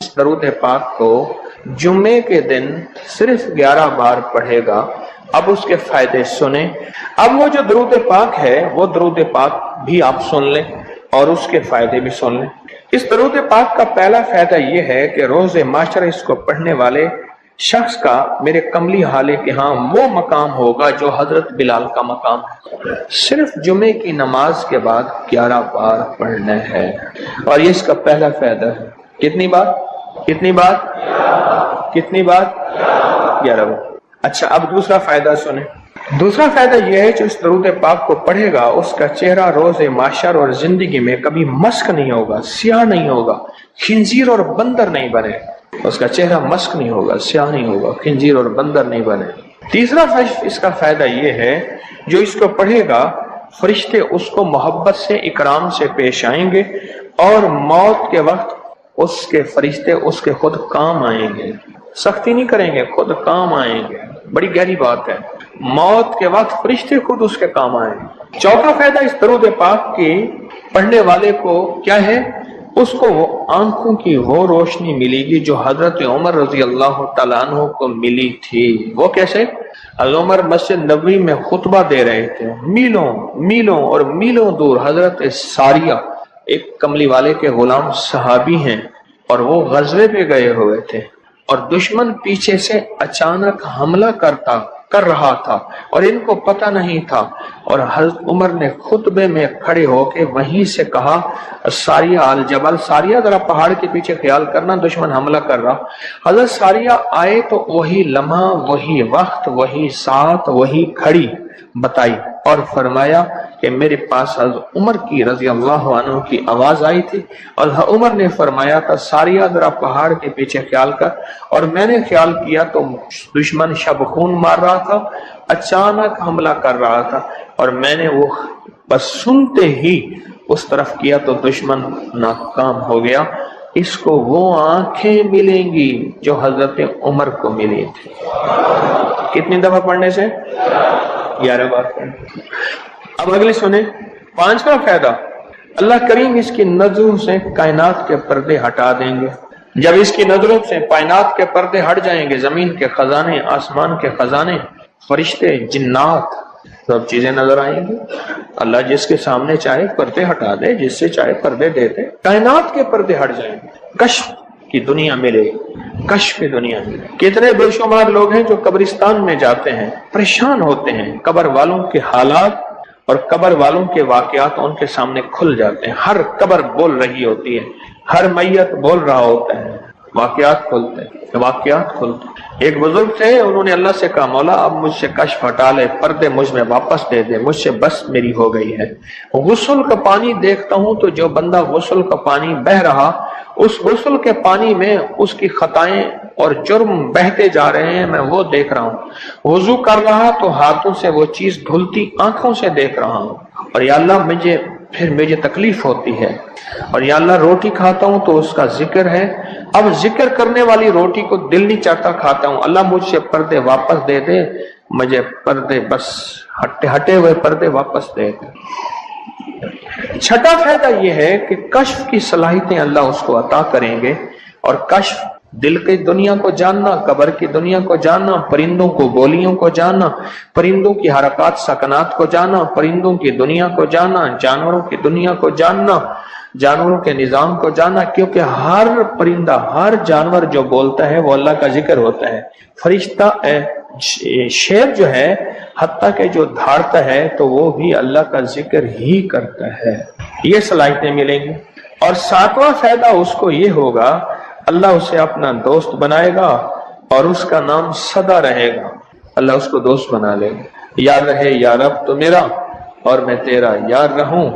اس درود پاک کو جمعے کے دن صرف 11 بار پڑھے گا، اب اس کے فائدے سنیں۔ اب وہ جو درود پاک ہے وہ درود پاک بھی آپ سن لیں اور اس کے فائدے بھی سن لیں۔ اس درود پاک کا پہلا فائدہ یہ ہے کہ روز معاشرہ اس کو پڑھنے والے شخص کا میرے کملی حالے کے ہاں وہ مقام ہوگا جو حضرت بلال کا مقام ہے۔ صرف جمعے کی نماز کے بعد 11 بار پڑھنا ہے، اور یہ اس کا پہلا فائدہ ہے۔ کتنی بار؟ کتنی بار؟ کتنی بار؟ 11 بار۔ اچھا، اب دوسرا فائدہ سنیں۔ دوسرا فائدہ یہ ہے جو اس درود پاک کو پڑھے گا اس کا چہرہ روز محشر اور زندگی میں کبھی مسک نہیں ہوگا، سیاہ نہیں ہوگا، خنزیر اور بندر نہیں بنے۔ اس کا چہرہ مسک نہیں ہوگا، سیاہ نہیں ہوگا، خنزیر اور بندر نہیں بنے۔ تیسرا اس کا فائدہ یہ ہے جو اس کو پڑھے گا فرشتے اس کو محبت سے اکرام سے پیش آئیں گے، اور موت کے وقت اس کے فرشتے اس کے خود کام آئیں گے، سختی نہیں کریں گے، خود کام آئیں گے۔ بڑی گہری بات ہے، موت کے وقت فرشتے خود اس کے کام آئیں گے۔ چوتھا فائدہ اس درود پاک کے پڑھنے والے کو کیا ہے؟ اس کو وہ آنکھوں کی وہ روشنی ملے گی جو حضرت عمر رضی اللہ تعالیٰ عنہ کو ملی تھی۔ وہ کیسے؟ حضرت عمر مسجد نبوی میں خطبہ دے رہے تھے، میلوں میلوں اور میلوں دور حضرت ساریہ ایک کملی والے کے غلام صحابی ہیں، اور وہ غزوے پہ گئے ہوئے تھے، اور دشمن پیچھے سے اچانک حملہ کر رہا تھا اور ان کو پتہ نہیں تھا، اور حضرت عمر نے خطبے میں کھڑے ہو کے وہیں سے کہا ساریہ الجبل، ساریہ ذرا پہاڑ کے پیچھے خیال کرنا، دشمن حملہ کر رہا۔ حضرت ساریہ آئے تو وہی لمحہ، وہی وقت، وہی ساتھ، وہی کھڑی بتائی، اور فرمایا کہ میرے پاس حضرت عمر کی رضی اللہ عنہ کی آواز آئی تھی، اور عمر نے فرمایا تھا ساریہ ذرا پہاڑ کے پیچھے خیال کر، اور میں نے خیال کیا تو دشمن شب خون مار رہا تھا، اچانک حملہ کر رہا تھا، اور میں نے وہ بس سنتے ہی اس طرف کیا تو دشمن ناکام ہو گیا۔ اس کو وہ آنکھیں ملیں گی جو حضرت عمر کو ملی تھی۔ کتنی دفعہ پڑھنے سے؟ 11 بار پڑھنے۔ اب اگلی سنیں، 5واں فائدہ، اللہ کریم اس کی نظروں سے کائنات کے پردے ہٹا دیں گے۔ جب اس کی نظروں سے کائنات کے پردے ہٹ جائیں گے، زمین کے خزانے، آسمان کے خزانے، فرشتے، جنات، سب چیزیں نظر آئیں گی۔ اللہ جس کے سامنے چاہے پردے ہٹا دے، جس سے چاہے پردے دے دے، کائنات کے پردے ہٹ جائیں گے، کشف کی دنیا ملے، کشف کی دنیا ملے۔ کتنے بے شمار لوگ ہیں جو قبرستان میں جاتے ہیں، پریشان ہوتے ہیں، قبر والوں کے حالات اور قبر والوں کے واقعات ان کے سامنے کھل جاتے ہیں۔ ہر قبر بول رہی ہوتی ہے، ہر میت بول رہا ہوتا ہے، واقعات کھلتے ہیں، واقعات کھلتے ہیں۔ ایک بزرگ تھے، انہوں نے اللہ سے کہا مولا اب مجھ سے کشف ہٹا لے، پردے مجھ میں واپس دے دے، مجھ سے بس میری ہو گئی ہے۔ غسل کا پانی دیکھتا ہوں تو جو بندہ غسل کا پانی بہ رہا، اس غسل کے پانی میں اس کی خطائیں اور جرم بہتے جا رہے ہیں، میں وہ دیکھ رہا ہوں۔ وضو کر رہا تو ہاتھوں سے وہ چیز دھلتی آنکھوں سے دیکھ رہا ہوں، اور یا اللہ مجھے تکلیف ہوتی ہے، اور یا اللہ روٹی کھاتا ہوں تو اس کا ذکر ہے، اب ذکر کرنے والی روٹی کو دل نہیں چاہتا کھاتا ہوں، اللہ مجھ سے پردے واپس دے دے، مجھے پردے بس ہٹے ہوئے پردے واپس دے دے۔ چھٹا فائدہ یہ ہے کہ کشف کی صلاحیتیں اللہ اس کو عطا کریں گے، اور کشف دل کی دنیا کو جاننا، قبر کی دنیا کو جاننا، پرندوں کو بولیوں کو جاننا، پرندوں کی حرکات سکنات کو جاننا، پرندوں کی دنیا کو جاننا، جانوروں کی دنیا کو جاننا، جانوروں کے نظام کو جاننا، کیونکہ ہر پرندہ، ہر جانور جو بولتا ہے وہ اللہ کا ذکر ہوتا ہے۔ فرشتہ شیر جو ہے حتیٰ کہ جو دھاڑتا ہے تو وہ بھی اللہ کا ذکر ہی کرتا ہے۔ یہ صلاحیتیں ملیں گی۔ اور 7واں فائدہ اس کو یہ ہوگا، اللہ اسے اپنا دوست بنائے گا اور اس کا نام سدا رہے گا۔ اللہ اس کو دوست بنا لے گا۔ یاد رہے یا رب تو میرا اور میں تیرا یار رہوں،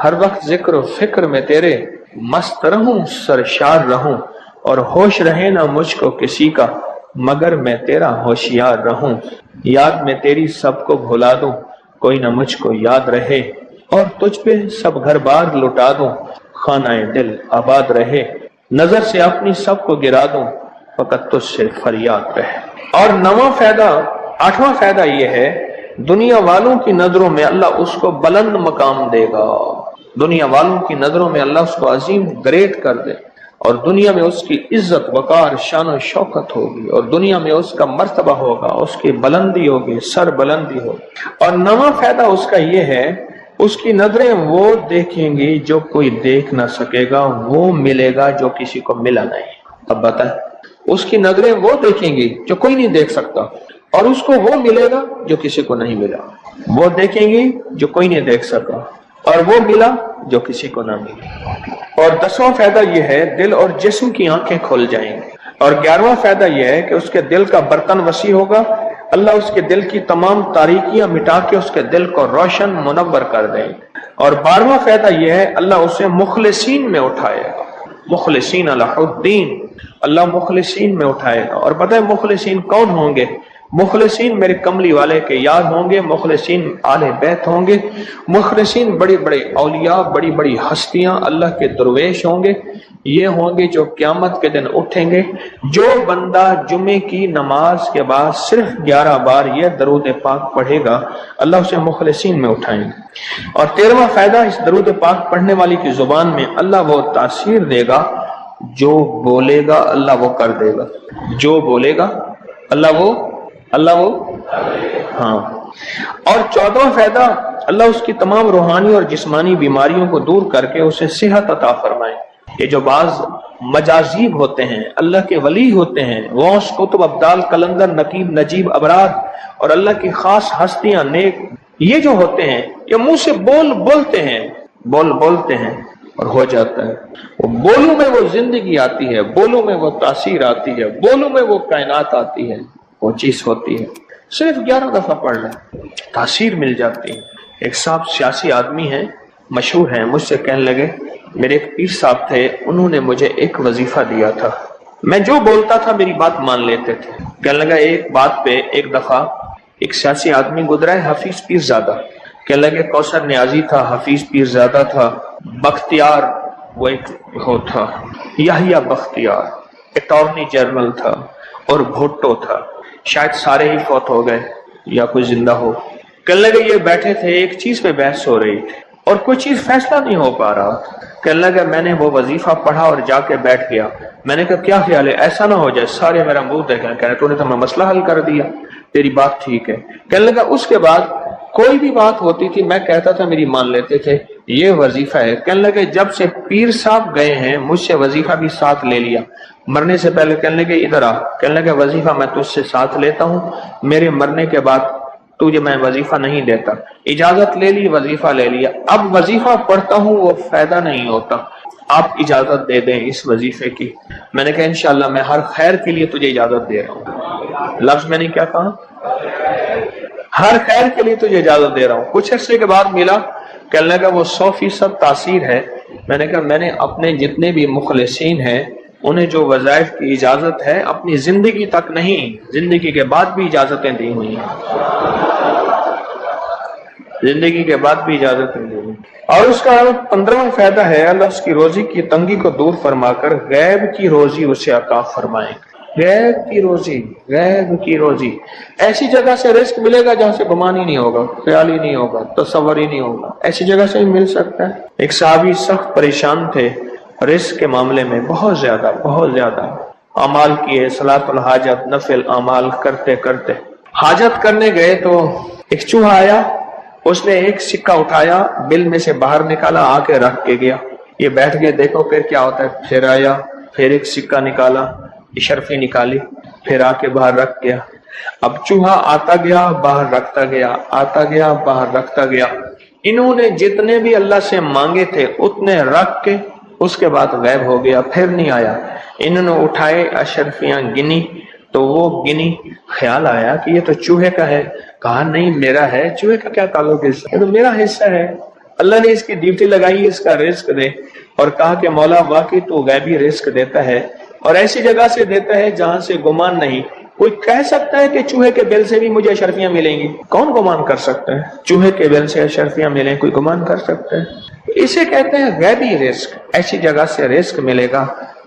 ہر وقت ذکر و فکر میں تیرے مست رہوں، سرشار رہوں، اور ہوش رہے نہ مجھ کو کسی کا مگر میں تیرا ہوشیار رہوں۔ یاد میں تیری سب کو بھلا دوں، کوئی نہ مجھ کو یاد رہے، اور تجھ پہ سب گھر بار لٹا دوں، خانہ دل آباد رہے، نظر سے اپنی سب کو گرا دوں، فقط تجھ سے فریاد رہے۔ اور 8واں فائدہ یہ ہے، دنیا والوں کی نظروں میں اللہ اس کو بلند مقام دے گا، دنیا والوں کی نظروں میں اللہ اس کو عظیم گریٹ کر دے، اور دنیا میں اس کی عزت وقار شان و شوکت ہوگی، اور دنیا میں اس کا مرتبہ ہوگا، اس کی بلندی ہوگی، سر بلندی ہوگی۔ اور نواں فائدہ اس کا یہ ہے، اس کی نظریں وہ دیکھیں گی جو کوئی دیکھ نہ سکے گا، وہ ملے گا جو کسی کو ملا نہیں۔ اب بتائیں، اس کی نظریں وہ دیکھیں گی جو کوئی نہیں دیکھ سکتا، اور اس کو وہ ملے گا جو کسی کو نہیں ملا۔ وہ دیکھیں گی جو کوئی نہیں دیکھ سکا، اور وہ ملا جو کسی کو نہ ملا۔ اور 10واں فائدہ یہ ہے، دل اور جسم کی آنکھیں کھل جائیں گی۔ اور 11واں فائدہ یہ ہے کہ اس کے دل کا برتن وسیع ہوگا، اللہ اس کے دل کی تمام تاریکیاں مٹا کے اس کے دل کو روشن منور کر دیں گے۔ اور 12واں فائدہ یہ ہے، اللہ اسے مخلصین میں اٹھائے گا، مخلصین اللہ الدین، اللہ مخلصین میں اٹھائے گا۔ اور پتہ ہے مخلصین کون ہوں گے؟ مخلصین میرے کملی والے کے یار ہوں گے، مخلصین آل بیت ہوں گے، مخلصین بڑی بڑی اولیاء، بڑی بڑی ہستیاں اللہ کے درویش ہوں گے۔ یہ ہوں گے جو قیامت کے دن اٹھیں گے۔ جو بندہ جمعے کی نماز کے بعد صرف 11 بار یہ درود پاک پڑھے گا، اللہ اسے مخلصین میں اٹھائیں گے۔ اور 13واں فائدہ، اس درود پاک پڑھنے والی کی زبان میں اللہ وہ تاثیر دے گا، جو بولے گا اللہ وہ کر دے گا، جو بولے گا اللہ وہ ہاں۔ اور 14واں فائدہ، اللہ اس کی تمام روحانی اور جسمانی بیماریوں کو دور کر کے اسے صحت عطا فرمائے۔ یہ جو بعض مجاذیب ہوتے ہیں، اللہ کے ولی ہوتے ہیں، غوث، قطب، ابدال، قلندر، نقیب، نجیب، ابرار، اور اللہ کی خاص ہستیاں، نیک، یہ جو ہوتے ہیں یہ منہ سے بولتے ہیں اور ہو جاتا ہے۔ وہ بولوں میں وہ زندگی آتی ہے، بولوں میں وہ تاثیر آتی ہے، بولوں میں وہ کائنات آتی ہے، وہ چیز ہوتی ہے۔ صرف 11 دفعہ پڑھ لیں، تاثیر مل جاتی ہے۔ ایک صاحب سیاسی آدمی ہیں، مشہور ہیں، مجھ سے کہنے لگے، میرے ایک پیر صاحب تھے، انہوں نے مجھے ایک وظیفہ دیا تھا، میں جو بولتا تھا میری بات مان لیتے تھے۔ کہنے لگا ایک بات پہ ایک دفعہ ایک سیاسی آدمی گزرا ہے، حفیظ پیر زادہ، کہنے لگے کوثر نیازی تھا، حفیظ پیر زادہ تھا، بختیار وہ ایک ہو تھا، یحییٰ بختیار اٹارنی جنرل تھا، اور بھٹو تھا، شاید سارے ہی فوت ہو گئے یا کوئی زندہ ہو۔ کہنے لگے یہ بیٹھے تھے، ایک چیز پہ بحث ہو رہی تھی اور کوئی چیز فیصلہ نہیں ہو پا رہا۔ کہنے لگا میں نے وہ وظیفہ پڑھا اور جا کے بیٹھ گیا۔ میں نے کہا کیا خیال ہے، ایسا نہ ہو جائے سارے میرا منہ دیکھیں، کہہ رہے تو نے تو میں مسئلہ حل کر دیا، تیری بات ٹھیک ہے۔ کہنے لگا اس کے بعد کوئی بھی بات ہوتی تھی میں کہتا تھا میری مان لیتے تھے، یہ وظیفہ ہے۔ کہنے لگے جب سے پیر صاحب گئے ہیں مجھ سے وظیفہ بھی ساتھ لے لیا، مرنے سے پہلے کہنے لگے ادھر آ، کہنے لگے وظیفہ میں تجھ سے ساتھ لیتا ہوں، میرے مرنے کے بعد تجھے میں وظیفہ نہیں دیتا، اجازت لے لی، وظیفہ لے لیا، اب وظیفہ پڑھتا ہوں وہ فائدہ نہیں ہوتا، آپ اجازت دے دیں اس وظیفے کی۔ میں نے کہا انشاءاللہ میں ہر خیر کے لیے تجھے اجازت دے رہا ہوں، لفظ میں نے کیا کہا، ہر خیر کے لیے تجھے اجازت دے رہا ہوں۔ کچھ عرصے کے بعد ملا، کہنے لگا وہ 100% تاثیر ہے۔ میں نے کہا میں نے اپنے جتنے بھی مخلصین ہیں انہیں جو وظائف کی اجازت ہے اپنی زندگی تک نہیں، زندگی کے بعد بھی اجازتیں دی ہوئی ہیں، زندگی کے بعد بھی اجازتیں دی ہوئی۔ اور اس کا 15واں فائدہ ہے، اللہ اس کی روزی کی تنگی کو دور فرما کر غیب کی روزی اسے عطا فرمائے۔ غیب کی روزی، غیب کی روزی، ایسی جگہ سے رزق ملے گا جہاں سے گمان ہی نہیں ہوگا، خیال ہی نہیں ہوگا، تصور ہی نہیں ہوگا، ایسی جگہ سے ہی مل سکتا ہے۔ ایک صحابی سخت پریشان تھے رزق کے معاملے میں، بہت زیادہ اعمال کیے، صلاۃ الحاجت، نفل اعمال کرتے کرتے حاجت کرنے گئے تو ایک چوہا آیا، اس نے ایک سکہ اٹھایا، بل میں سے باہر نکالا، آ کے رکھ کے گیا۔ یہ بیٹھ کے دیکھو پھر کیا ہوتا ہے، پھر آیا، پھر ایک سکہ نکالا، اشرفی نکالی، پھر آ کے باہر رکھ گیا۔ اب چوہا آتا گیا باہر رکھتا گیا، آتا گیا باہر رکھتا گیا۔ انہوں نے جتنے بھی اللہ سے مانگے تھے اتنے رکھ کے اس کے بعد غائب ہو گیا، پھر نہیں آیا۔ انہوں نے اٹھائے اشرفیاں گنی تو وہ گنی، خیال آیا کہ یہ تو چوہے کا ہے، کہا نہیں میرا ہے، چوہے کا کیا تعلق ہے، یہ تو میرا حصہ ہے۔ اللہ نے اس کی ڈیوٹی لگائی اس کا رزق دے، اور کہا کہ مولا واقعی تو غیبی رزق دیتا ہے، اور ایسی جگہ سے دیتا ہے جہاں سے گمان نہیں۔ کوئی کہہ سکتا ہے کہ چوہے کے بل سے بھی مجھے اشرفیاں ملیں گی؟ کون گمان کر سکتا ہے چوہے کے بل سے اشرفیاں ملیں؟ کوئی گمان کر سکتا ہے؟ اسے کہتے ہیں غیبی رزق۔ ایسی جگہ سے رزق ملے گا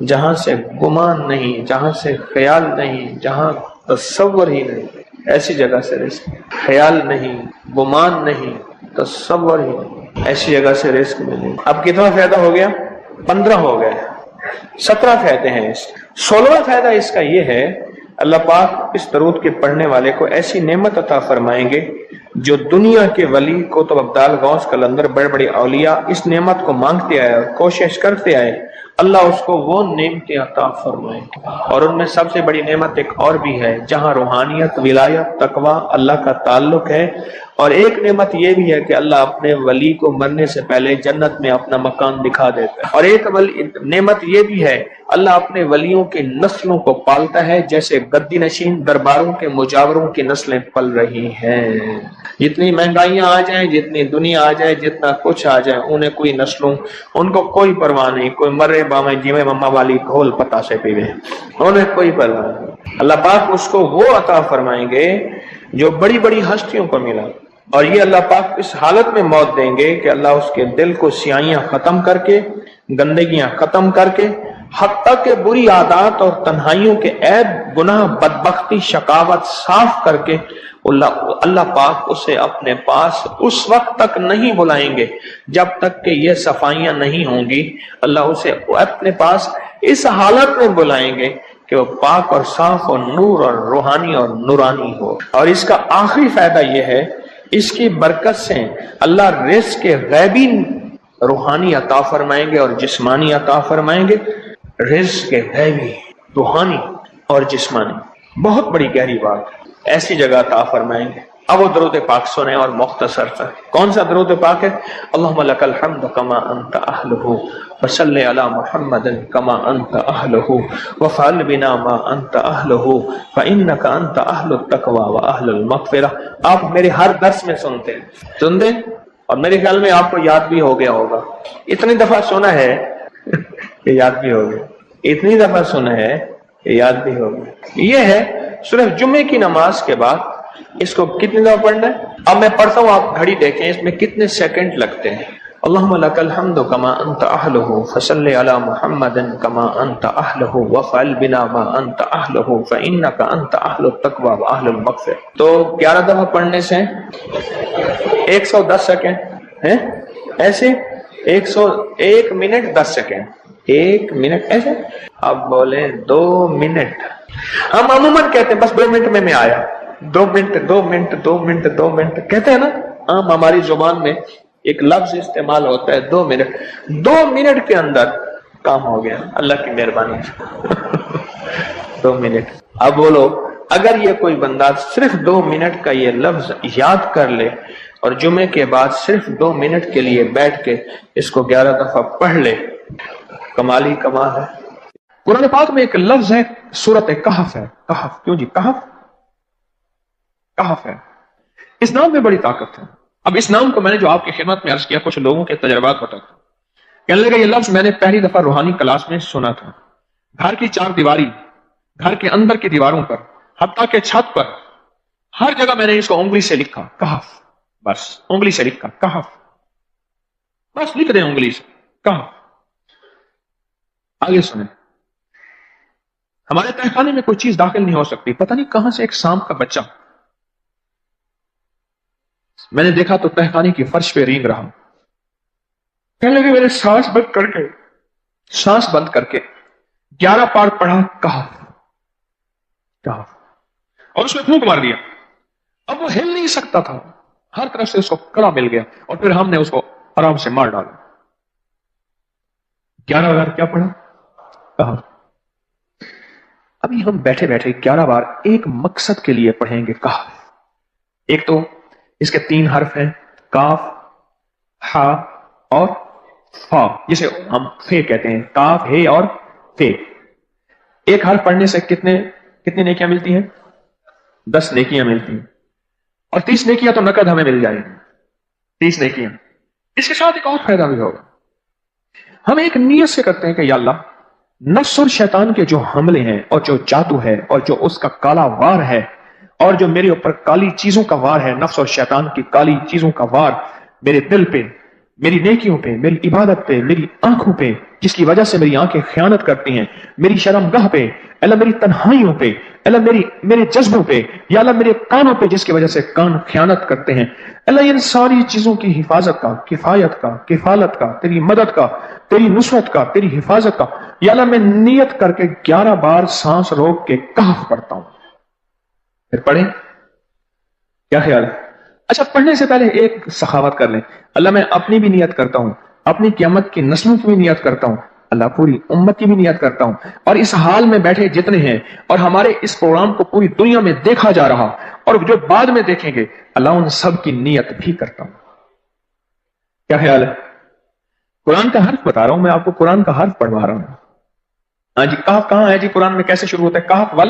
جہاں سے گمان نہیں، جہاں سے خیال نہیں، جہاں تصور ہی نہیں، ایسی جگہ سے رزق، خیال نہیں، گمان نہیں، تصور ہی نہیں، ایسی جگہ سے رزق ملے گا۔ اب کتنا فائدہ ہو گیا؟ 15 ہو گئے۔ 17 فائدے ہیں اس 16واں فائدہ اس کا یہ ہے، اللہ پاک اس درود کے پڑھنے والے کو ایسی نعمت عطا فرمائیں گے جو دنیا کے ولی کو تو ابدال غوث قلندر بڑے بڑے اولیاء اس نعمت کو مانگتے آئے اور کوشش کرتے آئے، اللہ اس کو وہ نعمتیں عطا فرمائیں گے۔ اور ان میں سب سے بڑی نعمت ایک اور بھی ہے، جہاں روحانیت، ولایت، تقوی، اللہ کا تعلق ہے، اور ایک نعمت یہ بھی ہے کہ اللہ اپنے ولی کو مرنے سے پہلے جنت میں اپنا مکان دکھا دیتا ہے، اور ایک نعمت یہ بھی ہے اللہ اپنے ولیوں کی نسلوں کو پالتا ہے، جیسے گدی نشین درباروں کے مجاوروں کی نسلیں پل رہی ہیں۔ جتنی مہنگائیاں آ جائیں، جتنی دنیا آ جائے، جتنا کچھ آ جائے، انہیں کوئی نسلوں ان کو کوئی پرواہ نہیں، کوئی مرے باویں جیویں مما والی گھول پتا سے پیوے، انہیں کوئی پرواہ نہیں۔ اللہ پاک اس کو وہ عطا فرمائیں گے جو بڑی بڑی ہستیوں کو ملا، اور یہ اللہ پاک اس حالت میں موت دیں گے کہ اللہ اس کے دل کو سیاہیاں ختم کر کے، گندگیاں ختم کر کے، حتیٰ کہ بری عادات اور تنہائیوں کے عیب، گناہ، بدبختی، شقاوت صاف کر کے اللہ پاک اسے اپنے پاس اس وقت تک نہیں بلائیں گے جب تک کہ یہ صفائیاں نہیں ہوں گی۔ اللہ اسے اپنے پاس اس حالت میں بلائیں گے کہ وہ پاک اور صاف اور نور اور روحانی اور نورانی ہو۔ اور اس کا آخری فائدہ یہ ہے، اس کی برکت سے اللہ رزق کے غیبی روحانی عطا فرمائیں گے اور جسمانی عطا فرمائیں گے، رزق کے غیبی روحانی اور جسمانی، بہت بڑی گہری بات، ایسی جگہ عطا فرمائیں گے۔ اب وہ درود پاک سنیں اور مختصر تھا۔ کون سا درود پاک ہے؟ اللہم لک الحمد کما انت اہلہ وصلی علی محمد کما انت اہلہ وفعل بنا ما انت اہلہ فانک انت اہل التقوی واہل المغفرہ۔ آپ میرے ہر درس میں سنتے ہیں اور میرے خیال میں آپ کو یاد بھی ہو گیا ہوگا، اتنی دفعہ سنا ہے کہ یاد بھی ہو گیا، اتنی دفعہ سنا ہے کہ یاد بھی ہو گیا۔ یہ ہے صرف جمعے کی نماز کے بعد اس کو کتنی دفعہ پڑھنا ہے؟ اب میں پڑھتا ہوں، آپ گھڑی دیکھیں اس میں کتنے سیکنڈ لگتے ہیں۔ اللہم لک الحمد کما انت اہلہ فصلی علی محمد کما انت اہلہ وفعل بنا ما انت اہلہ فانک انت اہل التقوی واہل المغفرہ۔ تو 11 دفعہ پڑھنے سے 110 سیکنڈ ہیں، ایسے 101 منٹ 10 سیکنڈ، 1 منٹ ایسے، اب بولیں 2 منٹ۔ ہم عموماً کہتے ہیں بس 2 منٹ میں آیا، 2 منٹ 2 منٹ 2 منٹ 2 منٹ کہتے ہیں نا، عام ہماری زبان میں ایک لفظ استعمال ہوتا ہے 2 منٹ۔ 2 منٹ کے اندر کام ہو گیا، اللہ کی مہربانی 2 منٹ۔ اب بولو، اگر یہ کوئی بندہ صرف 2 منٹ کا یہ لفظ یاد کر لے اور جمعے کے بعد صرف 2 منٹ کے لیے بیٹھ کے اس کو 11 دفعہ پڑھ لے، کمال ہی کمال ہے۔ قرآن پاک میں ایک لفظ ہے، سورۃ کہف ہے۔ کہف، کیوں جی کہف؟ کہف ہے، اس نام میں بڑی طاقت ہے۔ اب اس نام کو میں نے جو آپ کی خدمت میں عرض کیا، کچھ لوگوں کے تجربات بتاتا ہوں۔ کہنے لگا یہ لفظ میں نے پہلی دفعہ روحانی کلاس میں سنا تھا۔ گھر کی 4 دیواری، گھر کے اندر کی دیواروں پر، حتیٰ کہ چھت پر، ہر جگہ میں نے اس کو انگلی سے لکھا، کہف، بس انگلی سے لکھا کہف، بس لکھ دیں انگلی سے کہف۔ آگے سنیں، ہمارے تہخانے میں کوئی چیز داخل نہیں ہو سکتی، پتہ نہیں کہاں سے ایک سانپ کا بچہ میں نے دیکھا تو تہخانے کی فرش پہ رینگ رہا۔ کہنے لگے میں نے سانس بند کر کے 11 بار پڑھا کہف کہف، اور اس میں پھونک مار دیا۔ اب وہ ہل نہیں سکتا تھا، ہر طرف سے اس کو کڑا مل گیا، اور پھر ہم نے اس کو آرام سے مار ڈالا۔ 11 بار کیا پڑھا؟ کہف۔ ابھی ہم بیٹھے بیٹھے 11 بار ایک مقصد کے لیے پڑھیں گے کہف۔ ایک تو اس کے 3 حرف ہیں، کاف، ہا اور فا، جسے ہم فے کہتے ہیں، کاف، ہے اور فے۔ ایک حرف پڑھنے سے کتنی نیکیاں ملتی ہیں؟ 10 نیکیاں ملتی ہیں، اور 30 نیکیاں تو نقد ہمیں مل جائیں گی، 30 نیکیاں۔ اس کے ساتھ ایک اور فائدہ بھی ہوگا، ہم ایک نیت سے کرتے ہیں کہ یا اللہ، نفس اور شیطان کے جو حملے ہیں اور جو جادو ہے اور جو اس کا کالا وار ہے اور جو میرے اوپر کالی چیزوں کا وار ہے، نفس اور شیطان کی کالی چیزوں کا وار میرے دل پہ، میری نیکیوں پہ، میری عبادت پہ، میری آنکھوں پہ، جس کی وجہ سے میری آنکھیں خیانت کرتی ہیں، میری شرمگاہ پہ، اللہ میری تنہائیوں پہ، اللہ میرے جذبوں پہ، یا اللہ میرے کانوں پہ جس کی وجہ سے کان خیانت کرتے ہیں، اللہ ان ساری چیزوں کی حفاظت کا، کفایت کا، کفالت کا، تیری مدد کا، تیری نصرت کا، تیری حفاظت کا یا اللہ میں نیت کر کے 11 بار سانس روک کے کہف پڑھتا ہوں. پھر پڑھیں. کیا خیال ہے؟ اچھا پڑھنے سے پہلے ایک سخاوت کر لیں. اللہ میں اپنی بھی نیت کرتا ہوں, اپنی قیامت کی نسلوں کی بھی نیت کرتا ہوں, اللہ پوری امت کی بھی نیت کرتا ہوں, اور اس حال میں بیٹھے جتنے ہیں اور ہمارے اس پروگرام کو پوری دنیا میں دیکھا جا رہا اور جو بعد میں دیکھیں گے, اللہ ان سب کی نیت بھی کرتا ہوں. کیا خیال ہے؟ قرآن کا حرف بتا رہا ہوں میں آپ کو, قرآن کا حرف پڑھوا رہا ہوں. ہاں جی, کہف کہاں ہے جی قرآن میں؟ کیسے شروع ہوتا ہے کہف؟ ول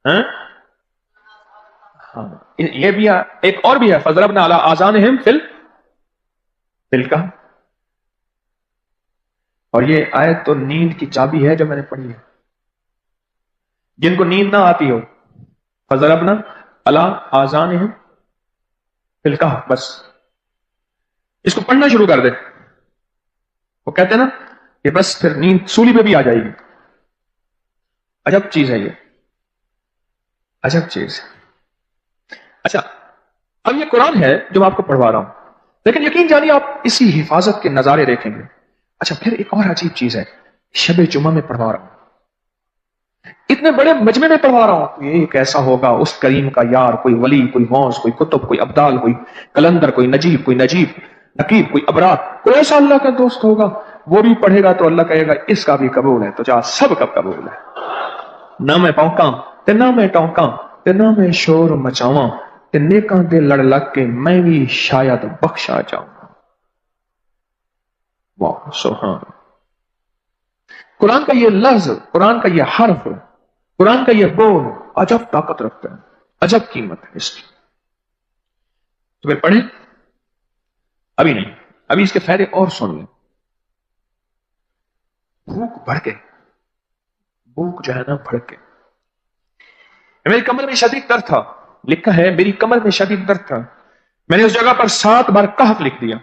ہاں ہاں, یہ بھی ہے. ایک اور بھی ہے, فضربنا علی آذانہم فی الکہف. اور یہ آیت تو نیند کی چابی ہے جو میں نے پڑھی ہے. جن کو نیند نہ آتی ہو, فضربنا علی آذانہم فی الکہف, بس اس کو پڑھنا شروع کر دے. وہ کہتے ہیں نا کہ بس پھر نیند سولی پہ بھی آ جائے گی. عجب چیز ہے یہ, عجب چیز. اچھا اب یہ قرآن ہے جو میں آپ کو پڑھوا رہا ہوں, لیکن یقین جانیے آپ اسی حفاظت کے نظارے دیکھیں گے. اچھا پھر ایک اور عجیب چیز ہے, شب جمعہ میں پڑھوا رہا ہوں, اتنے بڑے مجمع میں پڑھوا رہا ہوں. یہ کیسا ہوگا اس کریم کا یار, کوئی ولی, کوئی غوث, کوئی قطب, کوئی ابدال, کوئی کلندر, کوئی نجیب, کوئی نجیب نقیب, کوئی ابرار, کوئی ایسا اللہ کا دوست ہوگا, وہ بھی پڑھے گا تو اللہ کہے گا اس کا بھی قبول ہے, تو جا سب کا قبول ہے. نہ میں پونکاں تے نہ میں ٹونکاں تے نہ میں شور مچاواں تے نیکاں دے لڑ لگ کے میں بھی شاید بخشا جاؤں. واہ سبحان. قرآن کا یہ لفظ, قرآن کا یہ حرف, قرآن کا یہ بول عجب طاقت رکھتا ہے, عجب قیمت ہے اس کی. تو پھر پڑھیں. ابھی نہیں, ابھی اس کے فائدے اور سن لیں. بھوک بڑھ کے, بھوک جو ہے نا بڑھ کے, میری کمر میں شدید درد تھا, لکھا ہے میری کمر میں شدید درد تھا, میں نے اس جگہ پر 7 بار کہف لکھ دیا.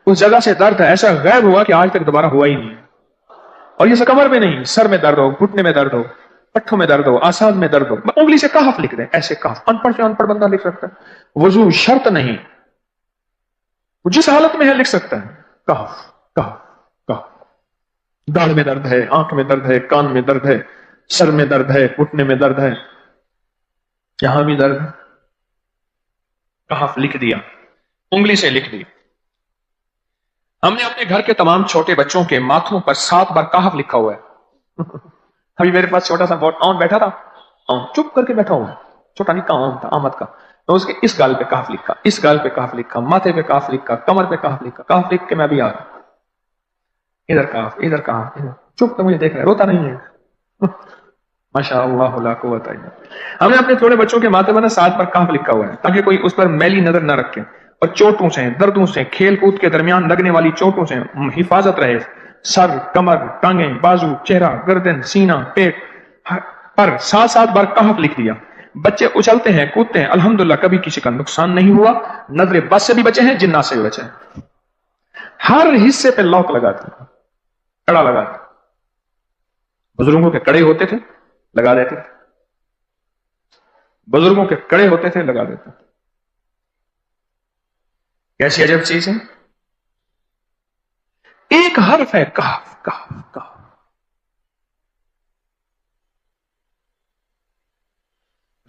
اس جگہ سے درد ایسا غائب ہوا کہ آج تک دوبارہ ہوا ہی نہیں. اور یہ کمر میں نہیں, سر میں درد ہو, گھٹنے میں درد ہو, پٹھوں میں درد ہو, آسان میں درد ہو, انگلی سے کہف لکھ دیں, ایسے کہف. ان پڑھ سے ان پڑھ بندہ لکھ سکتا ہے, وضو شرط نہیں, وہ جس حالت میں ہے لکھ سکتا ہے. کہف کہف کہف. داڑھ میں درد ہے, آنکھ میں درد ہے, کان میں درد ہے, سر میں درد ہے, گھٹنے میں درد ہے, یہاں بھی درد ہے, کہف لکھ دیا, انگلی سے لکھ دیا. ہم نے اپنے گھر کے تمام چھوٹے بچوں کے ماتھوں پر 7 بار کہف لکھا ہوا ہے. ابھی میرے پاس چھوٹا سا بہت آن بیٹھا تھا, چپ کر کے بیٹھا ہوا, چھوٹا نہیں کا آن تھا, آمد کا. تو اس کے اس گال پہ کہف لکھا, اس گال پہ کہف لکھا, ماتھے پہ کہف لکھا, کمر پہ کہف لکھا, کہف لکھ کے میں بھی آ رہا, ادھر کہف, ادھر کہف, ادھر چپ کر مجھے دیکھ رہا ہے, روتا نہیں ہے. ماشاء اللہ لا قوت الا باللہ. ہم نے اپنے چھوٹے بچوں کے ماتھے پر 7 بار کہف لکھا ہوا ہے تاکہ کوئی اس پر میلی نظر نہ رکھے, اور چوٹوں سے, دردوں سے, کھیل کود کے درمیان لگنے والی چوٹوں سے حفاظت رہے. سر, کمر, ٹانگیں, بازو, چہرہ, گردن, سینہ, پیٹ پر 7 بار کہف لکھ دیا. بچے اچھلتے ہیں, کودتے ہیں, الحمدللہ کبھی کسی کا نقصان نہیں ہوا. نظر بس سے بھی بچے ہیں, جنات سے بھی بچے ہیں. ہر حصے پہ لاک لگاتے ہیں, کڑا لگاتے. بزرگوں کے کڑے ہوتے تھے, لگا دیتے تھے, بزرگوں کے کڑے ہوتے تھے, لگا دیتے تھے. کیسی عجب چیز ہے. ایک حرف ہے کہف کہف کہف.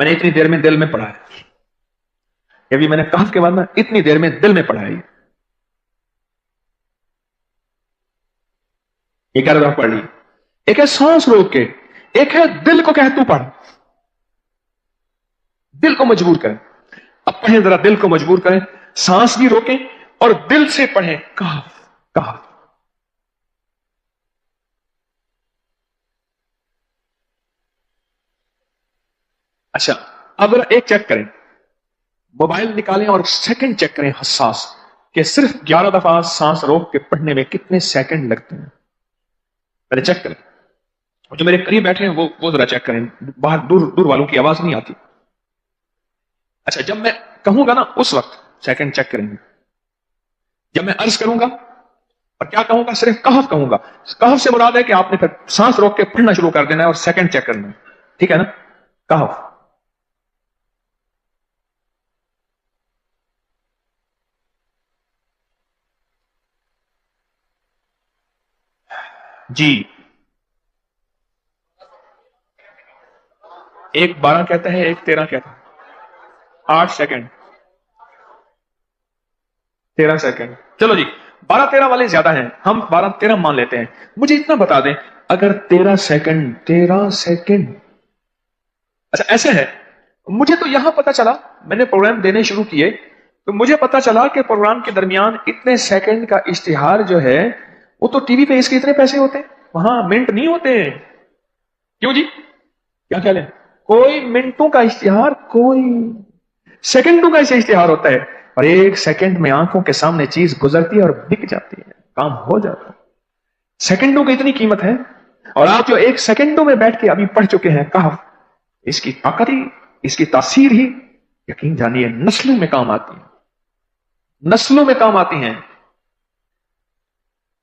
میں نے اتنی دیر میں دل میں پڑھا ہے, ابھی میں نے کہف کے بعد میں اتنی دیر میں دل میں پڑھا ہے. یہ کیا رہا پڑھ لی. ایک ہے سانس روک کے, ایک ہے دل کو کہ تو پڑھ, دل کو مجبور کریں. اب پڑھیں ذرا, دل کو مجبور کریں, سانس بھی روکیں اور دل سے پڑھیں کہف کہف. اچھا اب ایک چیک کریں, موبائل نکالیں اور سیکنڈ چیک کریں حساس, کہ صرف 11 دفعہ سانس روک کے پڑھنے میں کتنے سیکنڈ لگتے ہیں. پہلے چیک کریں. جو میرے قریب بیٹھے ہیں وہ ذرا چیک کریں, باہر دور دور والوں کی آواز نہیں آتی. اچھا جب میں کہوں گا نا اس وقت سیکنڈ چیک کریں گے. جب میں عرض کروں گا اور کیا کہوں گا, صرف کہف کہوں گا. کہف سے مراد ہے کہ آپ نے پھر سانس روک کے پڑھنا شروع کر دینا ہے اور سیکنڈ چیک کرنا ہے. ٹھیک ہے نا. کہف. جی، ایک 12 کہتا ہے، ایک 13 کہتا ہے. 8 سیکنڈ، 13 سیکنڈ. چلو جی، 12-13 والے زیادہ ہیں، ہم 12-13 مان لیتے ہیں. مجھے اتنا بتا دیں، اگر 13 سیکنڈ، اچھا ایسے ہے، مجھے تو یہاں پتا چلا، میں نے پروگرام دینے شروع کیے تو مجھے پتا چلا کہ پروگرام کے درمیان اتنے سیکنڈ کا اشتہار جو ہے وہ تو ٹی وی پہ اس کے اتنے پیسے ہوتے ہیں، وہاں منٹ نہیں ہوتے. کیوں جی، کیا خیال ہے؟ کوئی منٹوں کا اشتہار، کوئی سیکنڈوں کا ایسے اشتہار ہوتا ہے، اور ایک سیکنڈ میں آنکھوں کے سامنے چیز گزرتی ہے اور بک جاتی ہے، کام ہو جاتا ہے. سیکنڈوں کی اتنی قیمت ہے. اور آپ جو ایک سیکنڈوں میں بیٹھ کے ابھی پڑھ چکے ہیں کہف، اس کی طاقت ہی، اس کی تاثیر ہی یقین جانیے نسلوں میں کام آتی ہے، نسلوں میں کام آتی ہیں.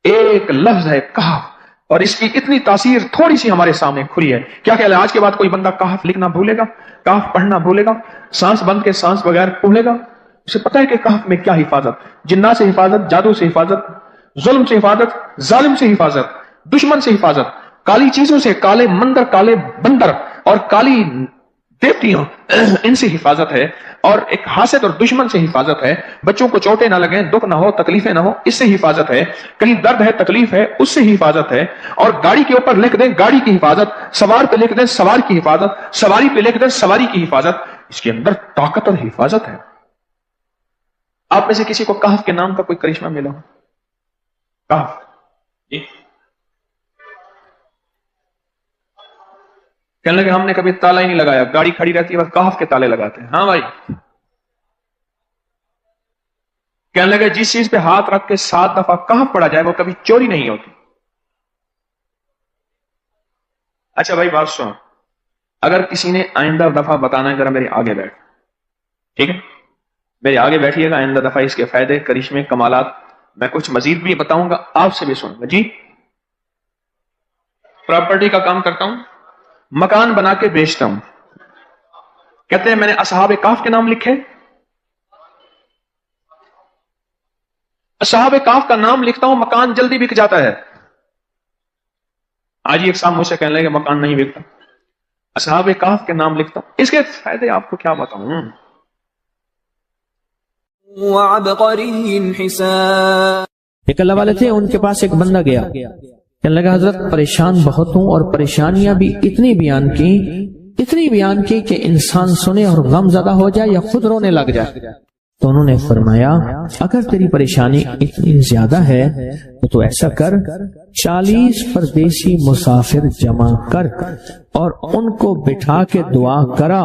ایک لفظ ہے کہف، اور اس کی اتنی تاثیر تھوڑی سی ہمارے سامنے کھلی ہے. کیا خیال ہے آج کے بعد کوئی بندہ کہف لکھنا بھولے گا، کہف پڑھنا بھولے گا، سانس بند کے سانس بغیر بھولے گا؟ اسے پتا ہے کہ کہف میں کیا حفاظت، جنات سے حفاظت، جادو سے حفاظت، ظلم سے حفاظت، ظالم سے حفاظت، دشمن سے حفاظت، کالی چیزوں سے، کالے مندر، کالے بندر اور کالی دیوتیاں، ان سے حفاظت ہے. اور ایک حاسد اور دشمن سے حفاظت ہے. بچوں کو چوٹیں نہ لگیں، دکھ نہ ہو، تکلیفیں نہ ہو، اس سے حفاظت ہے. کہیں درد ہے، تکلیف ہے، اس سے حفاظت ہے. اور گاڑی کے اوپر لکھ دیں گاڑی کی حفاظت، سوار پہ لکھ دیں سوار کی حفاظت، سواری پہ لکھ دیں سواری کی حفاظت. اس کے اندر طاقت اور حفاظت ہے. آپ میں سے کسی کو کہف کے نام کا کوئی کرشمہ ملا ہو؟ کہف جی، کہنے لگے ہم نے کبھی تالا ہی نہیں لگایا، گاڑی کھڑی رہتی ہے بس کہف کے تالے لگاتے ہیں. ہاں بھائی. کہنے لگے جس چیز پہ ہاتھ رکھ کے 7 دفعہ کہف پڑا جائے وہ کبھی چوری نہیں ہوتی. اچھا بھائی بات سن، اگر کسی نے آئندہ دفعہ بتانا ہے ذرا میرے آگے بیٹھ، ٹھیک ہے؟ میرے آگے بیٹھیے گا، آئندہ دفعہ اس کے فائدے، کرشمے، کمالات میں کچھ مزید بھی بتاؤں گا، آپ سے بھی سنوں گا. جی، پراپرٹی کا کام کرتا ہوں، مکان بنا کے بیچتا ہوں. کہتے ہیں میں نے اصحاب کہف کے نام لکھے، اصحاب کہف کا نام لکھتا ہوں، مکان جلدی بک جاتا ہے. آج ایک صاحب مجھ سے کہنے لگے مکان نہیں بکتا، اصحاب کہف کے نام لکھتا ہوں. اس کے فائدے آپ کو کیا بتاؤں. ایک اللہ والے تھے، ان کے پاس ایک بندہ گیا، کہنے لگا حضرت پریشان بہت ہوں، اور پریشانیاں بھی اتنی بیان کی کہ انسان سنے اور غم زدہ ہو جائے یا خود رونے لگ جائے. تو انہوں نے فرمایا اگر تیری پریشانی اتنی زیادہ ہے تو ایسا کر، 40 پردیسی مسافر جمع کر اور ان کو بٹھا کے دعا کرا،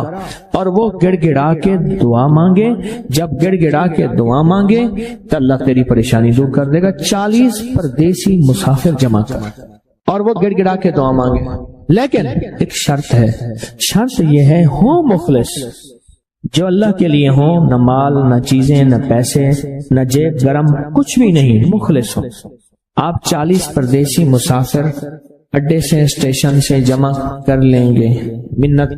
اور وہ گڑ گڑا کے دعا مانگے. جب گڑ گڑا کے دعا مانگے تو اللہ تیری پریشانی دور کر دے گا. 40 پردیسی مسافر جمع کر اور وہ گڑ گڑا کے دعا مانگے. لیکن ایک شرط ہے، شرط یہ ہے ہو مخلص، جو اللہ کے لیے ہو، نہ مال، نہ چیزیں، نہ پیسے، نہ جیب گرم، کچھ بھی نہیں، مخلص ہو. آپ 40 پردیسی مسافر اڈے سے، اسٹیشن سے جمع کر لیں گے منت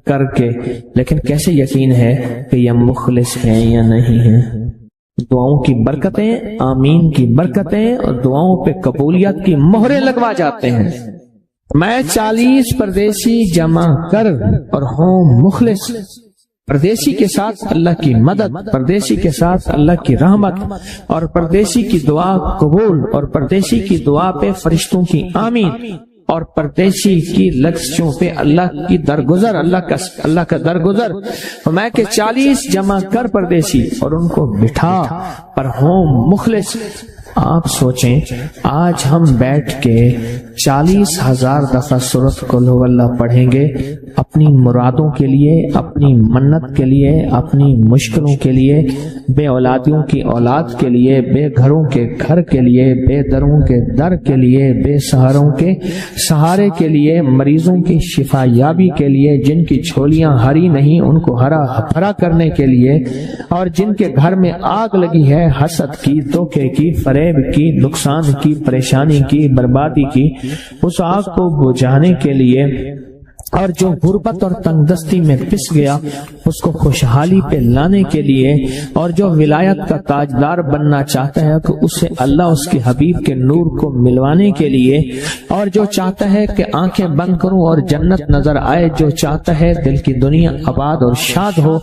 کر کے، لیکن کیسے یقین ہے کہ یہ مخلص ہیں یا نہیں ہیں؟ دعاؤں کی برکتیں، آمین کی برکتیں اور دعاؤں پہ قبولیت کی مہریں لگوا جاتے ہیں. میں 40 پردیسی جمع کر اور ہوں مخلص، پردیسی کے ساتھ اللہ کی مدد، پردیسی کے ساتھ اللہ کی رحمت، اور پردیسی کی دعا قبول، اور پردیسی کی دعا پہ فرشتوں کی آمین، اور پردیسی کی لفظوں پہ اللہ کی درگزر، اللہ کا درگزر. میں کہ 40 جمع کر پردیسی اور ان کو بٹھا پر ہوں مخلص. آپ سوچیں آج ہم بیٹھ کے 40,000 دفعہ سورۃ قل ہو اللہ پڑھیں گے اپنی مرادوں کے لیے، اپنی منت کے لیے، اپنی مشکلوں کے لیے، بے اولادیوں کی اولاد کے لیے، بے گھروں کے گھر کے لیے، بے دروں کے در کے لیے، بے سہاروں کے سہارے کے لیے، مریضوں کی شفا یابی کے لیے، جن کی جھولیاں ہری نہیں ان کو ہرا بھرا کرنے کے لیے، اور جن کے گھر میں آگ لگی ہے حسد کی، دھوکے کی، فریب کی، نقصان کی، پریشانی کی، بربادی کی، اس آگ کو بجھانے کے لیے، اور جو غربت اور تنگ دستی میں پس گیا اس کو خوشحالی پہ لانے کے لیے، اور جو ولایت کا تاجدار بننا چاہتا ہے کہ اسے اللہ اس کے حبیب کے نور کو ملوانے کے لیے، اور جو چاہتا ہے کہ آنکھیں بند کروں اور جنت نظر آئے، جو چاہتا ہے دل کی دنیا آباد اور شاد ہو،